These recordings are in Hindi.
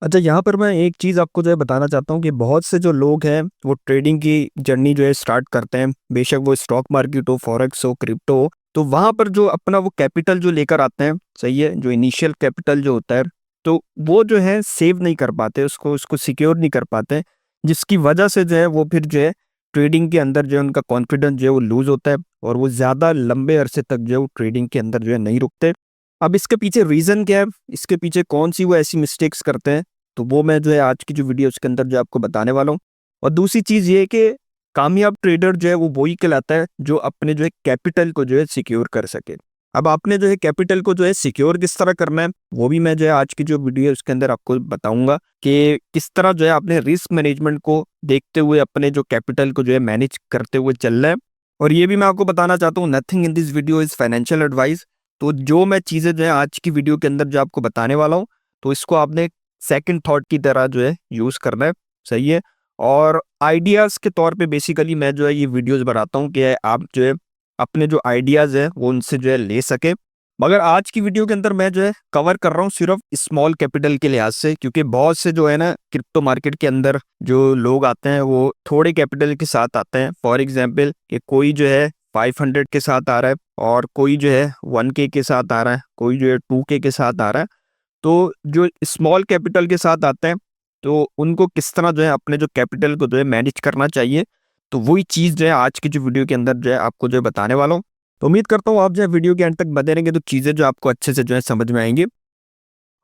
अच्छा, यहाँ पर मैं एक चीज़ आपको जो है बताना चाहता हूँ कि बहुत से जो लोग हैं वो ट्रेडिंग की जर्नी जो है स्टार्ट करते हैं, बेशक वो स्टॉक मार्केट हो, फॉरेक्स हो, क्रिप्टो हो। तो वहाँ पर जो अपना वो कैपिटल जो लेकर आते हैं, सही है, जो इनिशियल कैपिटल जो होता है, तो वो जो है सेव नहीं कर पाते, उसको उसको सिक्योर नहीं कर पाते, जिसकी वजह से जो है वो फिर जो है ट्रेडिंग के अंदर जो है उनका कॉन्फिडेंस जो है वो लूज होता है और वो ज़्यादा लंबे अरसे तक जो है वो ट्रेडिंग के अंदर जो है नहीं रुकते। अब इसके पीछे रीज़न क्या है, इसके पीछे कौन सी वो ऐसी मिस्टेक्स करते हैं, तो वो मैं जो है आज की जो वीडियो उसके अंदर जो आपको बताने वाला हूँ। और दूसरी चीज़ ये है कि कामयाब ट्रेडर जो है वो वही कहलाता है जो अपने जो है कैपिटल को जो है सिक्योर कर सके। अब आपने जो है कैपिटल को जो है सिक्योर किस तरह करना है, वो भी मैं जो है आज की जो वीडियो है उसके अंदर आपको बताऊंगा कि किस तरह जो है अपने रिस्क मैनेजमेंट को देखते हुए अपने जो कैपिटल को जो है मैनेज करते हुए चलना है। और ये भी मैं आपको बताना चाहता हूँ, nothing in this video is financial advice. तो जो मैं चीज़ें जो है आज की वीडियो के अंदर जो आपको बताने वाला हूँ, तो इसको आपने सेकंड थॉट की तरह जो है यूज़ करना है, सही है। और आइडियाज़ के तौर पे बेसिकली मैं जो है ये वीडियोस बनाता हूँ कि आप जो है अपने जो आइडियाज़ है वो उनसे जो है ले सके। मगर आज की वीडियो के अंदर मैं जो है कवर कर रहा हूँ सिर्फ स्मॉल कैपिटल के लिहाज से, क्योंकि बहुत से जो है ना क्रिप्टो मार्केट के अंदर जो लोग आते हैं वो थोड़े कैपिटल के साथ आते हैं। फॉर एग्जाम्पल कि कोई जो है 500 के साथ आ रहा है और कोई जो है 1K के साथ आ रहा है, कोई जो है 2K के साथ आ रहा है। तो जो स्मॉल कैपिटल के साथ आते हैं तो उनको किस तरह जो है अपने जो कैपिटल को जो है मैनेज करना चाहिए, तो वही चीज़ जो है आज की जो वीडियो के अंदर जो है आपको जो है बताने वाला हूँ। तो उम्मीद करता हूँ आप जो है वीडियो के एंड तक बने रहेंगे तो चीज़ें जो आपको अच्छे से जो है समझ में आएंगी।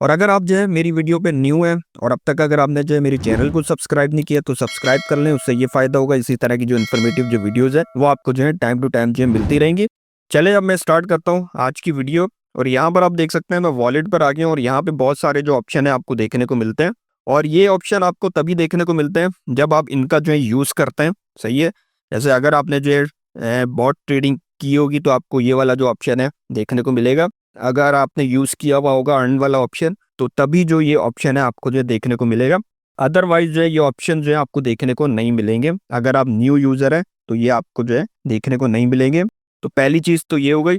और अगर आप जो है मेरी वीडियो पे न्यू हैं और अब तक अगर आपने जो है मेरे चैनल को सब्सक्राइब नहीं किया तो सब्सक्राइब कर लें, उससे ये फ़ायदा होगा इसी तरह की जो इन्फॉर्मेटिव जो वीडियोज़ है वो आपको जो है टाइम टू टाइम जो है मिलती रहेंगी। चले अब मैं स्टार्ट करता हूँ आज की वीडियो। और यहाँ पर आप देख सकते हैं मैं वॉलेट पर आ गया हूँ और यहाँ पे बहुत सारे जो ऑप्शन है आपको देखने को मिलते हैं। और ये ऑप्शन आपको तभी देखने को मिलते हैं जब आप इनका जो है यूज़ करते हैं, सही है। जैसे अगर आपने जो है बॉट ट्रेडिंग की होगी तो आपको ये वाला जो ऑप्शन है देखने को मिलेगा। अगर आपने यूज़ किया हुआ होगा अर्न वाला ऑप्शन तो तभी जो ये ऑप्शन है आपको जो है देखने को मिलेगा। अदरवाइज जो है ये ऑप्शन जो है आपको देखने को नहीं मिलेंगे। अगर आप न्यू यूज़र है तो ये आपको जो है देखने को नहीं मिलेंगे। तो पहली चीज़ तो ये हो गई।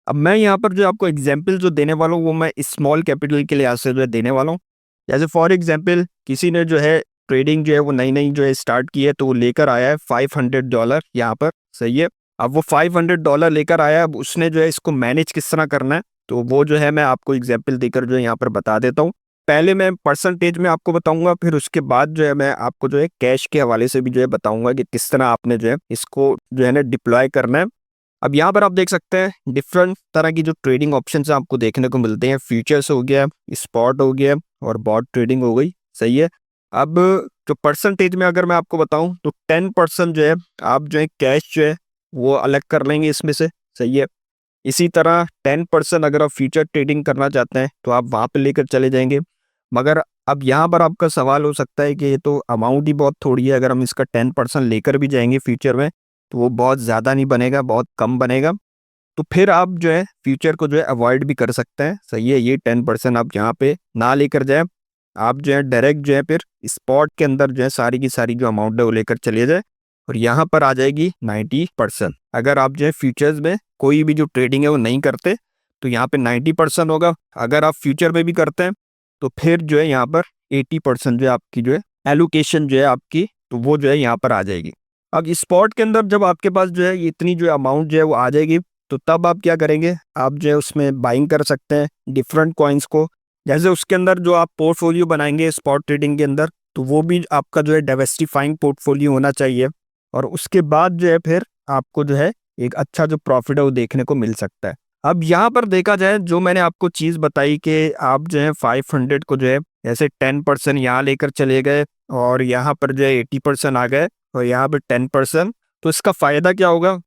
अब मैं यहाँ पर जो आपको एग्जाम्पल जो देने वाला हूँ वो मैं स्मॉल कैपिटल के लिहाज से जो है देने वाला हूँ। जैसे फॉर एग्जाम्पल किसी ने जो है ट्रेडिंग जो है वो नई नई जो है स्टार्ट की है तो वो लेकर आया है $500 यहाँ पर, सही है। अब वो $500 लेकर आया है, अब उसने जो है इसको मैनेज किस तरह करना है तो वो जो है मैं आपको एग्जाम्पल देकर जो है यहाँ पर बता देता हूँ। पहले मैं परसेंटेज में आपको बताऊंगा, फिर उसके बाद जो है मैं आपको जो है कैश के हवाले से भी जो है बताऊंगा कि किस तरह आपने जो है इसको जो है ना डिप्लॉय करना है। अब यहाँ पर आप देख सकते हैं डिफरेंट तरह की जो ट्रेडिंग ऑप्शंस आपको देखने को मिलते हैं। फ्यूचर्स हो गया, स्पॉट हो गया और बॉट ट्रेडिंग हो गई, सही है। अब जो परसेंटेज में अगर मैं आपको बताऊं तो 10% जो है आप जो है कैश जो है वो अलग कर लेंगे इसमें से, सही है। इसी तरह 10% अगर आप फ्यूचर ट्रेडिंग करना चाहते हैं तो आप वहाँ पे लेकर चले जाएंगे। मगर अब यहाँ पर आपका सवाल हो सकता है कि ये तो अमाउंट ही बहुत थोड़ी है, अगर हम इसका 10% लेकर भी जाएंगे फ्यूचर में तो वो बहुत ज़्यादा नहीं बनेगा, बहुत कम बनेगा। तो फिर आप जो है फ्यूचर को जो है अवॉइड भी कर सकते हैं, सही है। ये 10% आप यहाँ पे ना लेकर जाए, आप जो है डायरेक्ट जो है फिर स्पॉट के अंदर जो है सारी की सारी जो अमाउंट है वो लेकर चले जाए और यहाँ पर आ जाएगी 90%। अगर आप जो है फ्यूचर्स में कोई भी जो ट्रेडिंग है वो नहीं करते तो यहाँ पे 90% होगा। अगर आप फ्यूचर में भी करते हैं तो फिर जो है यहाँ पर 80% जो है आपकी जो है एलोकेशन जो है आपकी, तो वो जो है यहाँ पर आ जाएगी। अब स्पॉट के अंदर जब आपके पास जो है इतनी जो अमाउंट जो है वो आ जाएगी तो तब आप क्या करेंगे, आप जो है उसमें बाइंग कर सकते हैं डिफरेंट कॉइन्स को। जैसे उसके अंदर जो आप पोर्टफोलियो बनाएंगे स्पॉट ट्रेडिंग के अंदर तो वो भी आपका जो है डाइवर्सिफाइंग पोर्टफोलियो होना चाहिए। और उसके बाद जो है फिर आपको जो है एक अच्छा जो प्रॉफिट है वो देखने को मिल सकता है। अब यहाँ पर देखा जाए जो मैंने आपको चीज़ बताई कि आप जो है 500 को जो है ऐसे 10% यहाँ लेकर चले गए और यहाँ पर जो है 80% आ गए और यहाँ पर 10%, तो इसका फ़ायदा क्या होगा।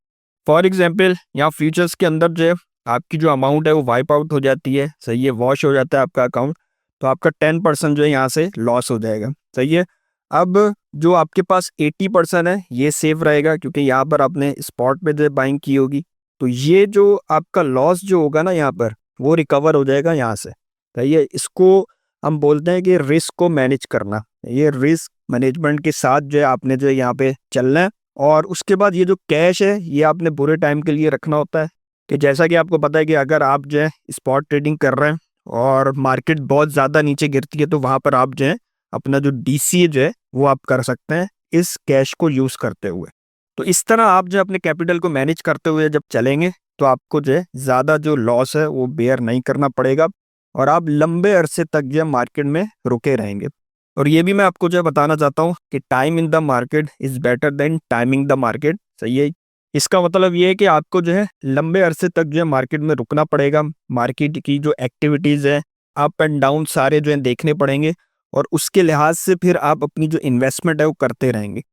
फॉर एग्जाम्पल यहाँ फ्यूचर्स के अंदर जो है आपकी जो अमाउंट है वो वाइप आउट हो जाती है, सही है, वॉश हो जाता है आपका अकाउंट। तो आपका 10% जो है यहाँ से लॉस हो जाएगा, सही है। अब जो आपके पास 80% है ये सेफ रहेगा क्योंकि यहाँ पर आपने स्पॉट पे जो है बाइंग की होगी। तो ये जो आपका लॉस जो होगा ना यहाँ पर वो रिकवर हो जाएगा यहाँ से, सही है। इसको हम बोलते हैं कि रिस्क को मैनेज करना। ये रिस्क मैनेजमेंट के साथ जो है आपने जो है यहाँ पे चलना है। और उसके बाद ये जो कैश है ये आपने बुरे टाइम के लिए रखना होता है कि जैसा कि आपको पता है कि अगर आप जो है स्पॉट ट्रेडिंग कर रहे हैं और मार्केट बहुत ज़्यादा नीचे गिरती है तो वहाँ पर आप जो है अपना जो डीसीए जो है वो आप कर सकते हैं इस कैश को यूज़ करते हुए। तो इस तरह आप जो अपने कैपिटल को मैनेज करते हुए जब चलेंगे तो आपको जो है ज़्यादा जो लॉस है वो बेयर नहीं करना पड़ेगा और आप लंबे अरसे तक जो है मार्केट में रुके रहेंगे। और ये भी मैं आपको जो है बताना चाहता हूँ कि time in the market is better than timing the market. सही है। इसका मतलब ये है कि आपको जो है लंबे अरसे तक जो है मार्केट में रुकना पड़ेगा। मार्केट की जो एक्टिविटीज़ है, अप एंड डाउन सारे जो है देखने पड़ेंगे और उसके लिहाज से फिर आप अपनी जो इन्वेस्टमेंट है वो करते रहेंगे।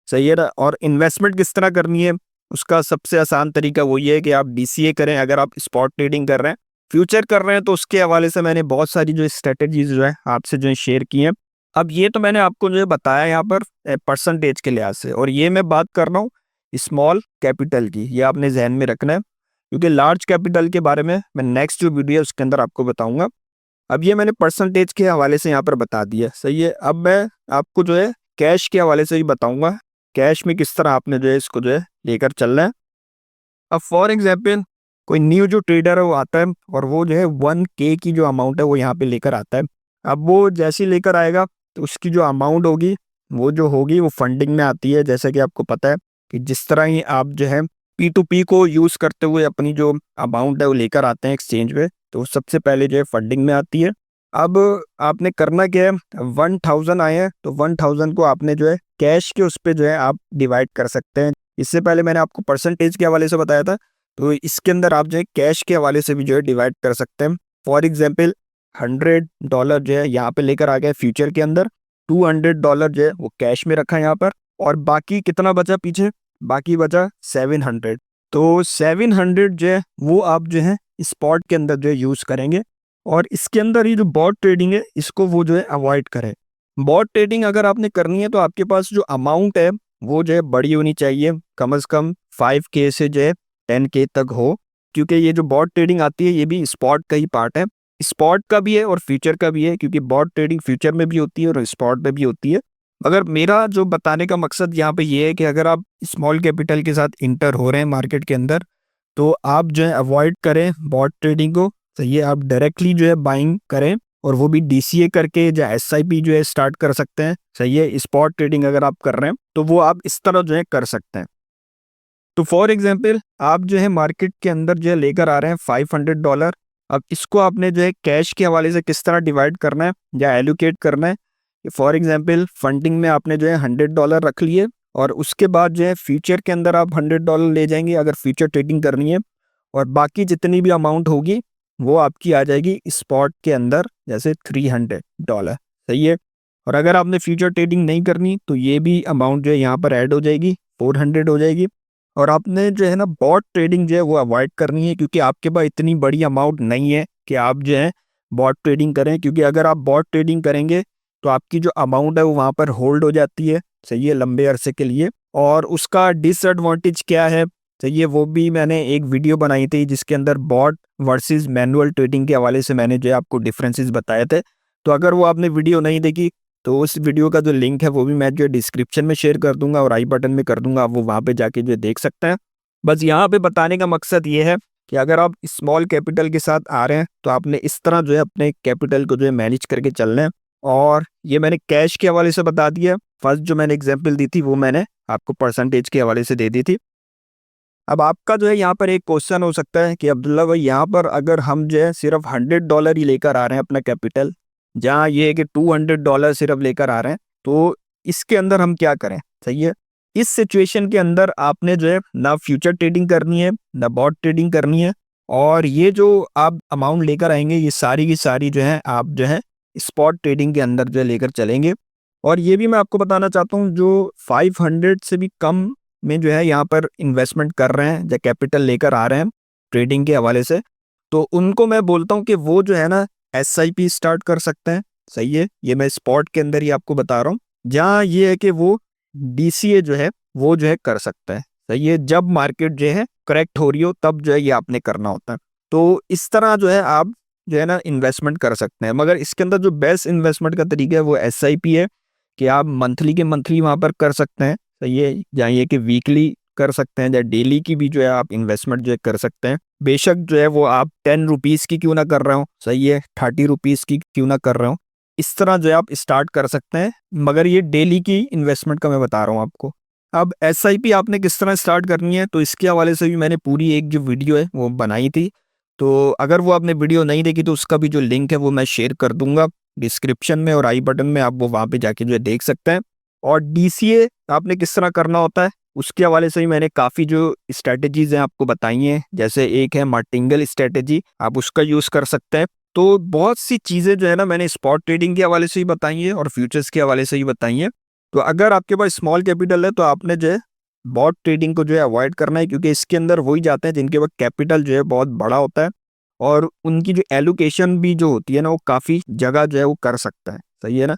सही है ना। और इन्वेस्टमेंट किस तरह करनी है, उसका सबसे आसान तरीका वो ये है कि आप डीसीए करें। अगर आप स्पॉट ट्रेडिंग कर रहे हैं, फ्यूचर कर रहे हैं, तो उसके हवाले से मैंने बहुत सारी जो स्ट्रेटेजीज जो है आपसे जो है शेयर की हैं। अब ये तो मैंने आपको जो है बताया यहाँ पर परसेंटेज के लिहाज से, और ये मैं बात कर रहा हूँ स्मॉल कैपिटल की। ये आपने जहन में रखना है क्योंकि लार्ज कैपिटल के बारे में मैं नेक्स्ट जो वीडियो है उसके अंदर आपको बताऊंगा। अब ये मैंने परसेंटेज के हवाले से यहाँ पर बता दिया। सही है। अब मैं आपको जो है कैश के हवाले से ही बताऊंगा, कैश में किस तरह आपने जो है इसको जो है लेकर चलना है। अब फॉर एग्जाम्पल कोई न्यू जो ट्रेडर है वो आता है और वो जो है 1K की जो अमाउंट है वो यहाँ पे लेकर आता है। अब वो जैसे ही लेकर आएगा तो उसकी जो अमाउंट होगी वो फंडिंग में आती है। जैसे कि आपको पता है कि जिस तरह ही आप जो है P2P को यूज़ करते हुए अपनी जो अमाउंट है वो लेकर आते हैं एक्सचेंज पे, तो सबसे पहले जो है फंडिंग में आती है। अब आपने करना क्या है, 1000 आए हैं तो 1000 को आपने जो है कैश के उस पर जो है आप डिवाइड कर सकते हैं। इससे पहले मैंने आपको परसेंटेज के हवाले से बताया था, तो इसके अंदर आप जो है कैश के हवाले से भी जो है डिवाइड कर सकते हैं। फॉर एग्जाम्पल $100 जो है यहाँ पे लेकर आ गए फ्यूचर के अंदर, $200 जो है वो कैश में रखा है यहाँ पर, और बाकी कितना बचा पीछे, बाकी बचा 700। तो 700 जो है वो आप जो है स्पॉट के अंदर जो है यूज़ करेंगे। और इसके अंदर ये जो बॉट ट्रेडिंग है इसको वो जो है अवॉइड करें। बॉट ट्रेडिंग अगर आपने करनी है तो आपके पास जो अमाउंट है वो जो है बड़ी होनी चाहिए, कम से कम 5K से जो है 10K तक हो, क्योंकि ये जो बॉट ट्रेडिंग आती है ये भी स्पॉट का ही पार्ट है। स्पॉट का भी है और फ्यूचर का भी है, क्योंकि बॉट ट्रेडिंग फ्यूचर में भी होती है और स्पॉट में भी होती है। मगर मेरा जो बताने का मकसद यहाँ पे ये है कि अगर आप स्मॉल कैपिटल के साथ इंटर हो रहे हैं मार्केट के अंदर तो आप जो है अवॉइड करें बॉट ट्रेडिंग को। सही है। आप डायरेक्टली जो है बाइंग करें और वो भी डीसीए करके या एसआईपी जो है स्टार्ट कर सकते हैं। सही है। स्पॉट ट्रेडिंग अगर आप कर रहे हैं तो वो आप इस तरह जो है कर सकते हैं। तो फॉर एग्जाम्पल आप जो है मार्केट के अंदर जो है लेकर आ रहे हैं $500। अब इसको आपने जो है कैश के हवाले से किस तरह डिवाइड करना है या एलोकेट करना है। फॉर एग्जाम्पल फंडिंग में आपने जो है $100 रख लिए और उसके बाद जो है फ्यूचर के अंदर आप $100 ले जाएंगे अगर फ्यूचर ट्रेडिंग करनी है, और बाकी जितनी भी अमाउंट होगी वो आपकी आ जाएगी स्पॉट के अंदर, जैसे $300। सही है। और अगर आपने फ्यूचर ट्रेडिंग नहीं करनी तो ये भी अमाउंट जो है यहाँ पर ऐड हो जाएगी, 400 हो जाएगी। और आपने जो है ना बॉट ट्रेडिंग जो है वो अवॉइड करनी है, क्योंकि आपके पास इतनी बड़ी अमाउंट नहीं है कि आप जो है बॉट ट्रेडिंग करें। क्योंकि अगर आप बॉट ट्रेडिंग करेंगे तो आपकी जो अमाउंट है वो वहाँ पर होल्ड हो जाती है। सही है। लंबे अरसे के लिए। और उसका डिसएडवांटेज क्या है, सही है, वो भी मैंने एक वीडियो बनाई थी जिसके अंदर बॉट वर्सेस मैनुअल ट्रेडिंग के हवाले से मैंने जो है आपको डिफरेंसेस बताए थे। तो अगर वो आपने वीडियो नहीं देखी तो उस वीडियो का जो लिंक है वो भी मैं जो डिस्क्रिप्शन में शेयर कर दूंगा और आई बटन में कर दूंगा, आप वो वहाँ पे जाके जो देख सकते हैं। बस यहाँ पे बताने का मकसद ये है कि अगर आप स्मॉल कैपिटल के साथ आ रहे हैं तो आपने इस तरह जो है अपने कैपिटल को जो है मैनेज करके चलना है। और ये मैंने कैश के हवाले से बता दिया। फर्स्ट जो मैंने एग्जाम्पल दी थी वो मैंने आपको परसेंटेज के हवाले से दे दी थी। अब आपका जो है यहाँ पर एक क्वेश्चन हो सकता है कि अब्दुल्ला भाई यहाँ पर अगर हम जो है सिर्फ $100 ही लेकर आ रहे हैं अपना कैपिटल, जहाँ ये है कि $200 सिर्फ लेकर आ रहे हैं, तो इसके अंदर हम क्या करें। सही है। इस सिचुएशन के अंदर आपने जो है ना फ्यूचर ट्रेडिंग करनी है ना बॉट ट्रेडिंग करनी है, और ये जो आप अमाउंट लेकर आएंगे ये सारी की सारी जो है आप जो है स्पॉट ट्रेडिंग के अंदर जो है लेकर चलेंगे। और ये भी मैं आपको बताना चाहता हूँ जो 500 से भी कम में जो है यहाँ पर इन्वेस्टमेंट कर रहे हैं या कैपिटल लेकर आ रहे हैं ट्रेडिंग के हवाले से, तो उनको मैं बोलता हूँ कि वो जो है ना एसआईपी स्टार्ट कर सकते हैं। सही है। ये मैं स्पॉट के अंदर ही आपको बता रहा हूँ, जहाँ ये है कि वो डीसीए जो है वो जो है कर सकता है। सही है। जब मार्केट जो है करेक्ट हो रही हो तब जो है ये आपने करना होता है। तो इस तरह जो है आप जो है ना इन्वेस्टमेंट कर सकते हैं। मगर इसके अंदर जो बेस्ट इन्वेस्टमेंट का तरीका है वो एसआईपी है, कि आप मंथली के मंथली वहाँ पर कर सकते हैं। सही है। जहाँ ये कि वीकली कर सकते हैं, या डेली की भी जो है आप इन्वेस्टमेंट जो है कर सकते हैं। बेशक जो है वो आप 10 रुपीज़ की क्यों ना कर रहे हो, सही है, 30 रुपीज़ की क्यों ना कर रहे हो, इस तरह जो है आप स्टार्ट कर सकते हैं। मगर ये डेली की इन्वेस्टमेंट का मैं बता रहा हूँ आपको। अब एसआईपी आपने किस तरह स्टार्ट करनी है, तो इसके हवाले से भी मैंने पूरी एक जो वीडियो है वो बनाई थी। तो अगर वो आपने वीडियो नहीं देखी तो उसका भी जो लिंक है वो मैं शेयर कर दूंगा डिस्क्रिप्शन में और आई बटन में, आप वो वहाँ पे जाके जो है देख सकते हैं। और डीसीए आपने किस तरह करना होता है उसके हवाले से भी मैंने काफ़ी जो स्ट्रैटेजीज हैं आपको बताई हैं। जैसे एक है मार्टिंगल स्ट्रैटेजी, आप उसका यूज़ कर सकते हैं। तो बहुत सी चीज़ें जो है ना मैंने स्पॉट ट्रेडिंग के हवाले से ही बताई हैं और फ्यूचर्स के हवाले से ही बताई हैं। तो अगर आपके पास स्मॉल कैपिटल है तो आपने जो है बॉट ट्रेडिंग को जो है अवॉइड करना है, क्योंकि इसके अंदर वही जाते हैं जिनके पास कैपिटल जो है बहुत बड़ा होता है और उनकी जो एलोकेशन भी जो होती है ना वो काफ़ी जगह जो है वो कर सकता है, सही है ना।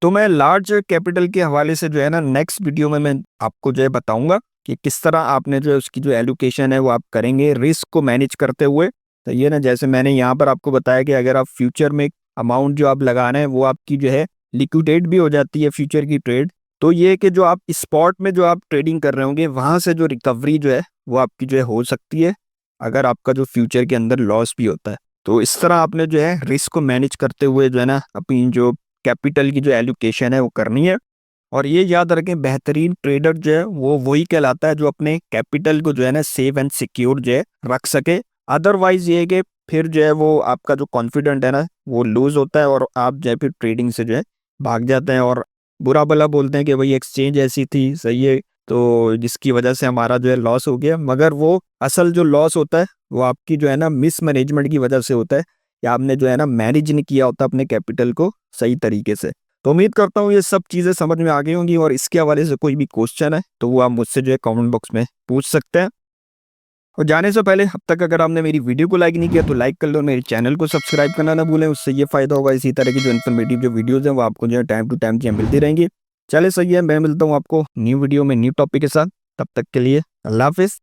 तो मैं लार्ज कैपिटल के हवाले से जो है ना नेक्स्ट वीडियो में मैं आपको जो है बताऊंगा कि किस तरह आपने जो है उसकी जो एलोकेशन है वो आप करेंगे रिस्क को मैनेज करते हुए, सही है ना। जैसे मैंने यहाँ पर आपको बताया कि अगर आप फ्यूचर में अमाउंट जो आप लगा रहे हैं वो आपकी जो है लिक्विडेट भी हो जाती है फ्यूचर की ट्रेड, तो ये कि जो आप स्पॉट में जो आप ट्रेडिंग कर रहे होंगे वहां से जो रिकवरी जो है वो आपकी जो है हो सकती है, अगर आपका जो फ्यूचर के अंदर लॉस भी होता है। तो इस तरह आपने जो है रिस्क को मैनेज करते हुए जो है ना अपनी जो कैपिटल की जो एलोकेशन है वो करनी है। और ये याद रखें, बेहतरीन ट्रेडर जो है वो वही कहलाता है जो अपने कैपिटल को जो है ना सेफ एंड सिक्योर जो है रख सके। अदरवाइज ये है कि फिर जो है वो आपका जो कॉन्फिडेंट है ना वो लूज होता है और आप जो है फिर ट्रेडिंग से जो है भाग जाते हैं और बुरा भला बोलते हैं कि भाई एक्सचेंज ऐसी थी, सही है, तो जिसकी वजह से हमारा जो है लॉस हो गया। मगर वो असल जो लॉस होता है वो आपकी जो है ना मिसमैनेजमेंट की वजह से होता है, या आपने जो है ना मैनेज नहीं किया होता अपने कैपिटल को सही तरीके से। तो उम्मीद करता हूँ ये सब चीज़ें समझ में आ गई होंगी, और इसके हवाले से कोई भी क्वेश्चन है तो वो आप मुझसे जो है कमेंट बॉक्स में पूछ सकते हैं। और जाने से पहले अब तक अगर आपने मेरी वीडियो को लाइक नहीं किया तो लाइक कर लो, मेरे चैनल को सब्सक्राइब करना ना भूलें, उससे ये फायदा होगा इसी तरह की जो इन्फॉर्मेटिव जो वीडियोज़ हैं वो आपको जो है टाइम टू टाइम जो है मिलती रहेंगी। चले सही है, मैं मिलता हूँ आपको न्यू वीडियो में न्यू टॉपिक के साथ, तब तक के लिए अल्लाह हाफिज़।